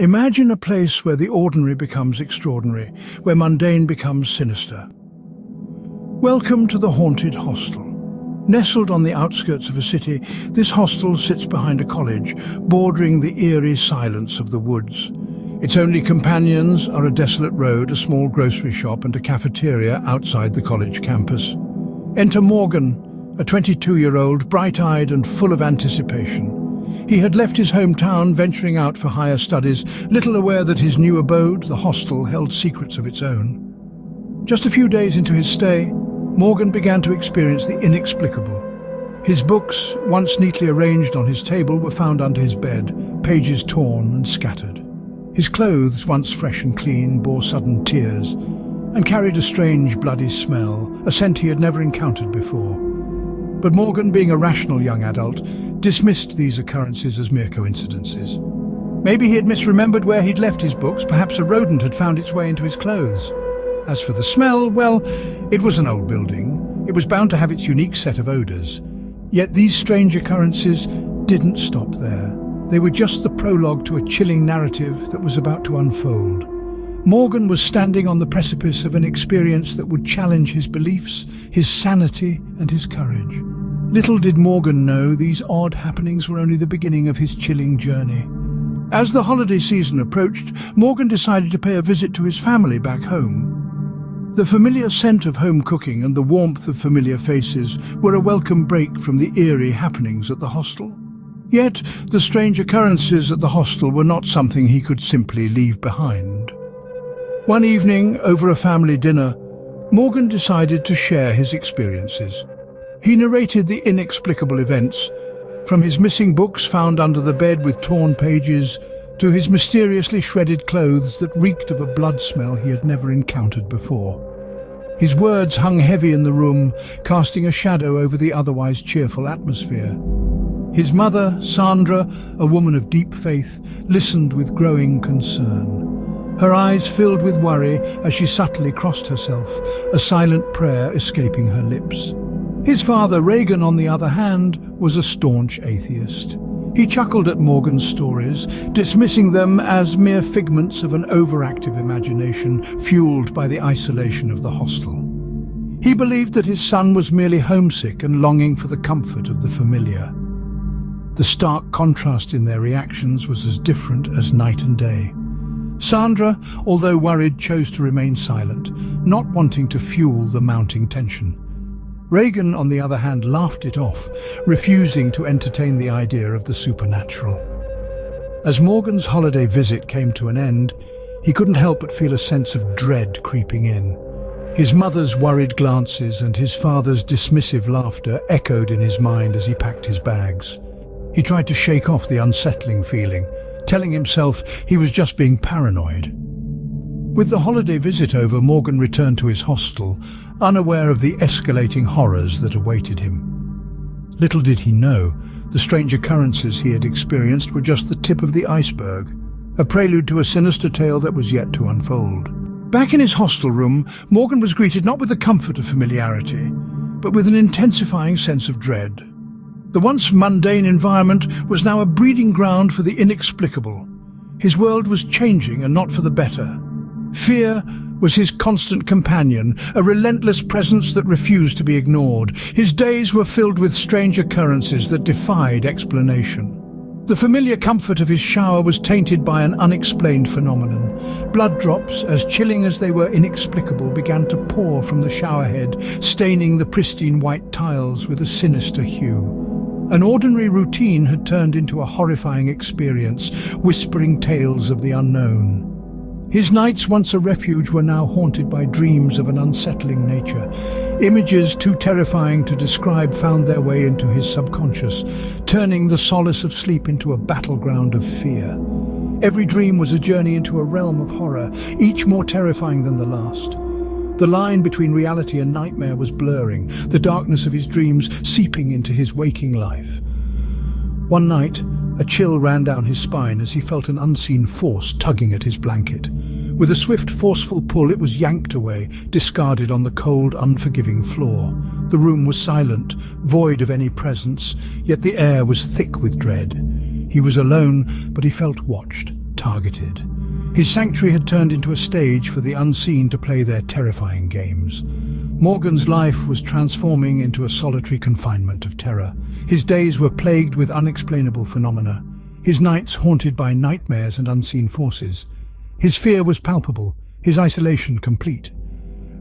Imagine a place where the ordinary becomes extraordinary, where mundane becomes sinister. Welcome to the Haunted Hostel. Nestled on the outskirts of a city, this hostel sits behind a college, bordering the eerie silence of the woods. Its only companions are a desolate road, a small grocery shop, and a cafeteria outside the college campus. Enter Morgan, a 22-year-old, bright-eyed and full of anticipation. He had left his hometown, venturing out for higher studies, little aware that his new abode, the hostel, held secrets of its own. Just a few days into his stay, Morgan began to experience the inexplicable. His books, once neatly arranged on his table, were found under his bed, pages torn and scattered. His clothes, once fresh and clean, bore sudden tears and carried a strange bloody smell, a scent he had never encountered before. But Morgan, being a rational young adult, dismissed these occurrences as mere coincidences. Maybe he had misremembered where he'd left his books, perhaps a rodent had found its way into his clothes. As for the smell, well, it was an old building. It was bound to have its unique set of odours. Yet these strange occurrences didn't stop there. They were just the prologue to a chilling narrative that was about to unfold. Morgan was standing on the precipice of an experience that would challenge his beliefs, his sanity, and his courage. Little did Morgan know these odd happenings were only the beginning of his chilling journey. As the holiday season approached, Morgan decided to pay a visit to his family back home. The familiar scent of home cooking and the warmth of familiar faces were a welcome break from the eerie happenings at the hostel. Yet, the strange occurrences at the hostel were not something he could simply leave behind. One evening, over a family dinner, Morgan decided to share his experiences. He narrated the inexplicable events, from his missing books found under the bed with torn pages, to his mysteriously shredded clothes that reeked of a blood smell he had never encountered before. His words hung heavy in the room, casting a shadow over the otherwise cheerful atmosphere. His mother, Sandra, a woman of deep faith, listened with growing concern. Her eyes filled with worry as she subtly crossed herself, a silent prayer escaping her lips. His father, Reagan, on the other hand, was a staunch atheist. He chuckled at Morgan's stories, dismissing them as mere figments of an overactive imagination fueled by the isolation of the hostel. He believed that his son was merely homesick and longing for the comfort of the familiar. The stark contrast in their reactions was as different as night and day. Sandra, although worried, chose to remain silent, not wanting to fuel the mounting tension. Reagan, on the other hand, laughed it off, refusing to entertain the idea of the supernatural. As Morgan's holiday visit came to an end, he couldn't help but feel a sense of dread creeping in. His mother's worried glances and his father's dismissive laughter echoed in his mind as he packed his bags. He tried to shake off the unsettling feeling, telling himself he was just being paranoid. With the holiday visit over, Morgan returned to his hostel, unaware of the escalating horrors that awaited him. Little did he know, the strange occurrences he had experienced were just the tip of the iceberg, a prelude to a sinister tale that was yet to unfold. Back in his hostel room, Morgan was greeted not with the comfort of familiarity, but with an intensifying sense of dread. The once mundane environment was now a breeding ground for the inexplicable. His world was changing, and not for the better. Fear was his constant companion, a relentless presence that refused to be ignored. His days were filled with strange occurrences that defied explanation. The familiar comfort of his shower was tainted by an unexplained phenomenon. Blood drops, as chilling as they were inexplicable, began to pour from the showerhead, staining the pristine white tiles with a sinister hue. An ordinary routine had turned into a horrifying experience, whispering tales of the unknown. His nights, once a refuge, were now haunted by dreams of an unsettling nature. Images too terrifying to describe found their way into his subconscious, turning the solace of sleep into a battleground of fear. Every dream was a journey into a realm of horror, each more terrifying than the last. The line between reality and nightmare was blurring, the darkness of his dreams seeping into his waking life. One night, a chill ran down his spine as he felt an unseen force tugging at his blanket. With a swift, forceful pull, it was yanked away, discarded on the cold, unforgiving floor. The room was silent, void of any presence, yet the air was thick with dread. He was alone, but he felt watched, targeted. His sanctuary had turned into a stage for the unseen to play their terrifying games. Morgan's life was transforming into a solitary confinement of terror. His days were plagued with unexplainable phenomena, his nights haunted by nightmares and unseen forces. His fear was palpable, his isolation complete.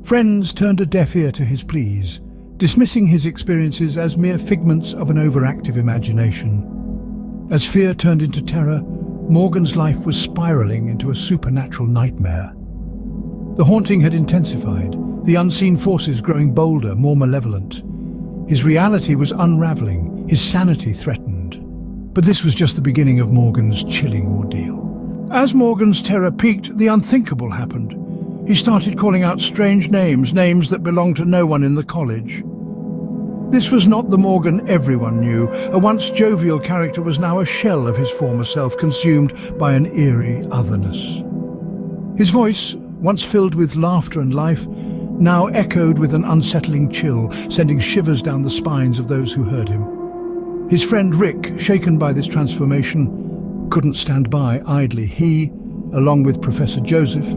Friends turned a deaf ear to his pleas, dismissing his experiences as mere figments of an overactive imagination. As fear turned into terror, Morgan's life was spiraling into a supernatural nightmare. The haunting had intensified, the unseen forces growing bolder, more malevolent. His reality was unraveling, his sanity threatened. But this was just the beginning of Morgan's chilling ordeal. As Morgan's terror peaked, the unthinkable happened. He started calling out strange names, names that belonged to no one in the college. This was not the Morgan everyone knew. A once jovial character was now a shell of his former self, consumed by an eerie otherness. His voice, once filled with laughter and life, now echoed with an unsettling chill, sending shivers down the spines of those who heard him. His friend Rick, shaken by this transformation, couldn't stand by idly. He, along with Professor Joseph,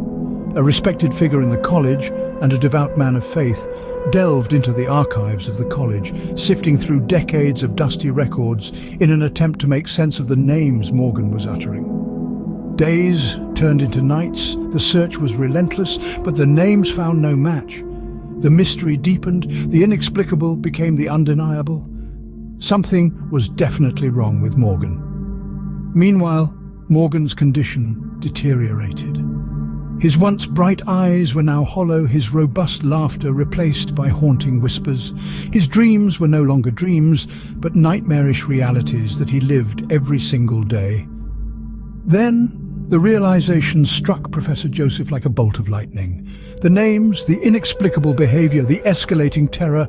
a respected figure in the college and a devout man of faith, delved into the archives of the college, sifting through decades of dusty records in an attempt to make sense of the names Morgan was uttering. Days turned into nights, the search was relentless, but the names found no match. The mystery deepened, the inexplicable became the undeniable. Something was definitely wrong with Morgan. Meanwhile, Morgan's condition deteriorated. His once bright eyes were now hollow, his robust laughter replaced by haunting whispers. His dreams were no longer dreams, but nightmarish realities that he lived every single day. Then, the realization struck Professor Joseph like a bolt of lightning. The names, the inexplicable behavior, the escalating terror,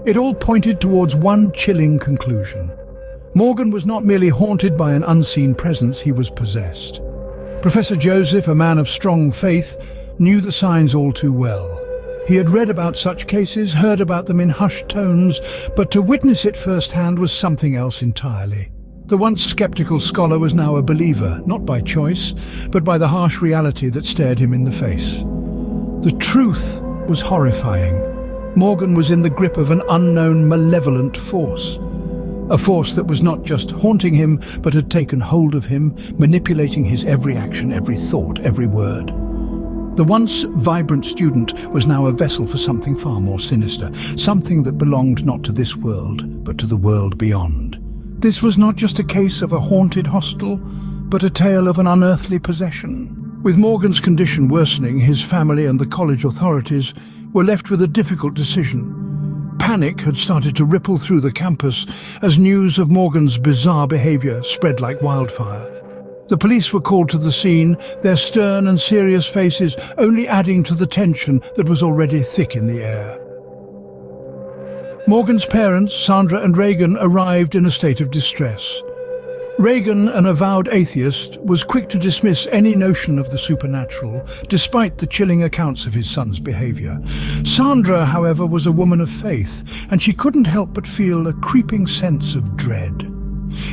it all pointed towards one chilling conclusion. Morgan was not merely haunted by an unseen presence, he was possessed. Professor Joseph, a man of strong faith, knew the signs all too well. He had read about such cases, heard about them in hushed tones, but to witness it firsthand was something else entirely. The once skeptical scholar was now a believer, not by choice, but by the harsh reality that stared him in the face. The truth was horrifying. Morgan was in the grip of an unknown, malevolent force. A force that was not just haunting him, but had taken hold of him, manipulating his every action, every thought, every word. The once vibrant student was now a vessel for something far more sinister, something that belonged not to this world, but to the world beyond. This was not just a case of a haunted hostel, but a tale of an unearthly possession. With Morgan's condition worsening, his family and the college authorities were left with a difficult decision. Panic had started to ripple through the campus as news of Morgan's bizarre behavior spread like wildfire. The police were called to the scene, their stern and serious faces only adding to the tension that was already thick in the air. Morgan's parents, Sandra and Reagan, arrived in a state of distress. Reagan, an avowed atheist, was quick to dismiss any notion of the supernatural, despite the chilling accounts of his son's behavior. Sandra, however, was a woman of faith, and she couldn't help but feel a creeping sense of dread.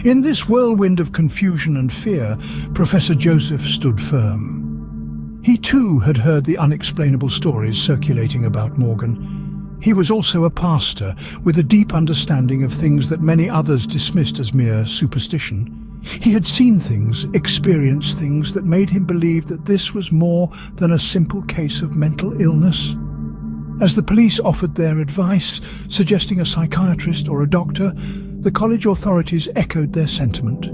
In this whirlwind of confusion and fear, Professor Joseph stood firm. He too had heard the unexplainable stories circulating about Morgan. He was also a pastor, with a deep understanding of things that many others dismissed as mere superstition. He had seen things, experienced things that made him believe that this was more than a simple case of mental illness. As the police offered their advice, suggesting a psychiatrist or a doctor, the college authorities echoed their sentiment.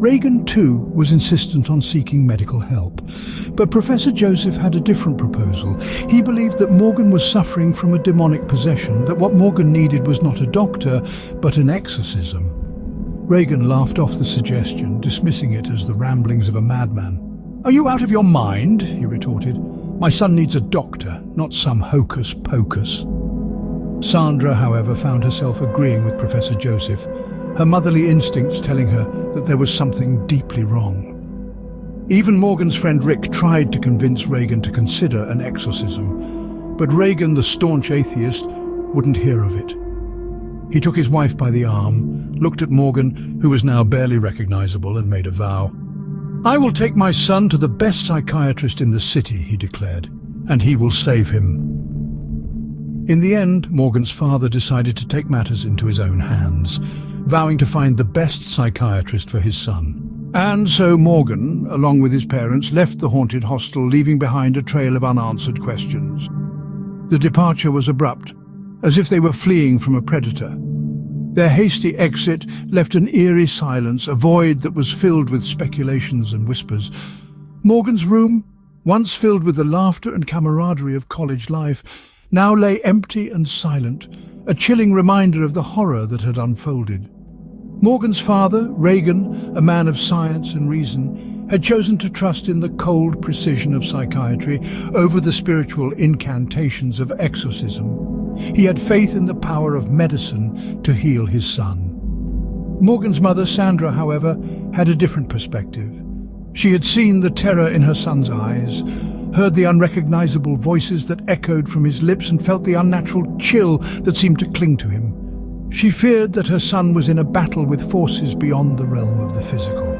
Reagan, too, was insistent on seeking medical help. But Professor Joseph had a different proposal. He believed that Morgan was suffering from a demonic possession, that what Morgan needed was not a doctor, but an exorcism. Reagan laughed off the suggestion, dismissing it as the ramblings of a madman. "Are you out of your mind?" he retorted. "My son needs a doctor, not some hocus-pocus." Sandra, however, found herself agreeing with Professor Joseph, her motherly instincts telling her that there was something deeply wrong. Even Morgan's friend Rick tried to convince Reagan to consider an exorcism, but Reagan, the staunch atheist, wouldn't hear of it. He took his wife by the arm, looked at Morgan, who was now barely recognizable, and made a vow. "I will take my son to the best psychiatrist in the city," he declared, "and he will save him." In the end, Morgan's father decided to take matters into his own hands, vowing to find the best psychiatrist for his son. And so Morgan, along with his parents, left the haunted hostel, leaving behind a trail of unanswered questions. The departure was abrupt, as if they were fleeing from a predator. Their hasty exit left an eerie silence, a void that was filled with speculations and whispers. Morgan's room, once filled with the laughter and camaraderie of college life, now lay empty and silent, a chilling reminder of the horror that had unfolded. Morgan's father, Reagan, a man of science and reason, had chosen to trust in the cold precision of psychiatry over the spiritual incantations of exorcism. He had faith in the power of medicine to heal his son. Morgan's mother, Sandra, however, had a different perspective. She had seen the terror in her son's eyes, heard the unrecognizable voices that echoed from his lips, and felt the unnatural chill that seemed to cling to him. She feared that her son was in a battle with forces beyond the realm of the physical.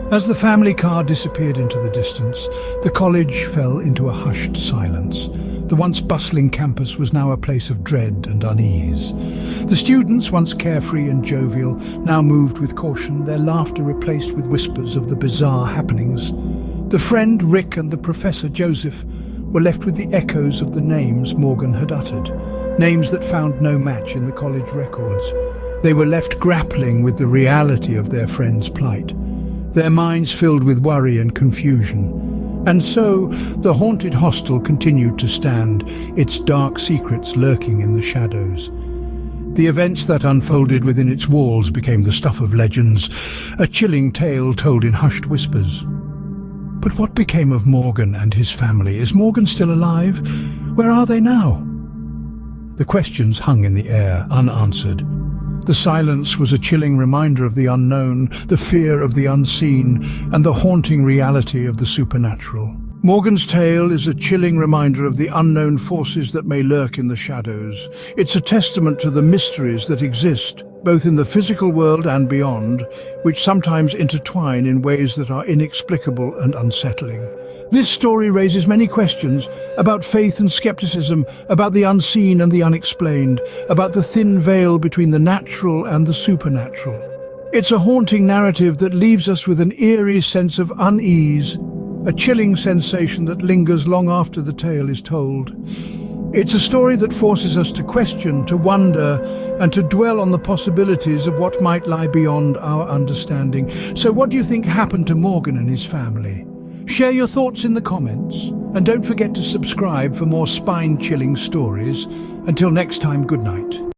As the family car disappeared into the distance, the college fell into a hushed silence. The once bustling campus was now a place of dread and unease. The students, once carefree and jovial, now moved with caution, their laughter replaced with whispers of the bizarre happenings. The friend Rick and the professor Joseph were left with the echoes of the names Morgan had uttered, names that found no match in the college records. They were left grappling with the reality of their friend's plight, their minds filled with worry and confusion. And so, the haunted hostel continued to stand, its dark secrets lurking in the shadows. The events that unfolded within its walls became the stuff of legends, a chilling tale told in hushed whispers. But what became of Morgan and his family? Is Morgan still alive? Where are they now? The questions hung in the air, unanswered. The silence was a chilling reminder of the unknown, the fear of the unseen, and the haunting reality of the supernatural. Morgan's tale is a chilling reminder of the unknown forces that may lurk in the shadows. It's a testament to the mysteries that exist, both in the physical world and beyond, which sometimes intertwine in ways that are inexplicable and unsettling. This story raises many questions about faith and skepticism, about the unseen and the unexplained, about the thin veil between the natural and the supernatural. It's a haunting narrative that leaves us with an eerie sense of unease, a chilling sensation that lingers long after the tale is told. It's a story that forces us to question, to wonder, and to dwell on the possibilities of what might lie beyond our understanding. So what do you think happened to Morgan and his family? Share your thoughts in the comments, and don't forget to subscribe for more spine-chilling stories. Until next time, good night.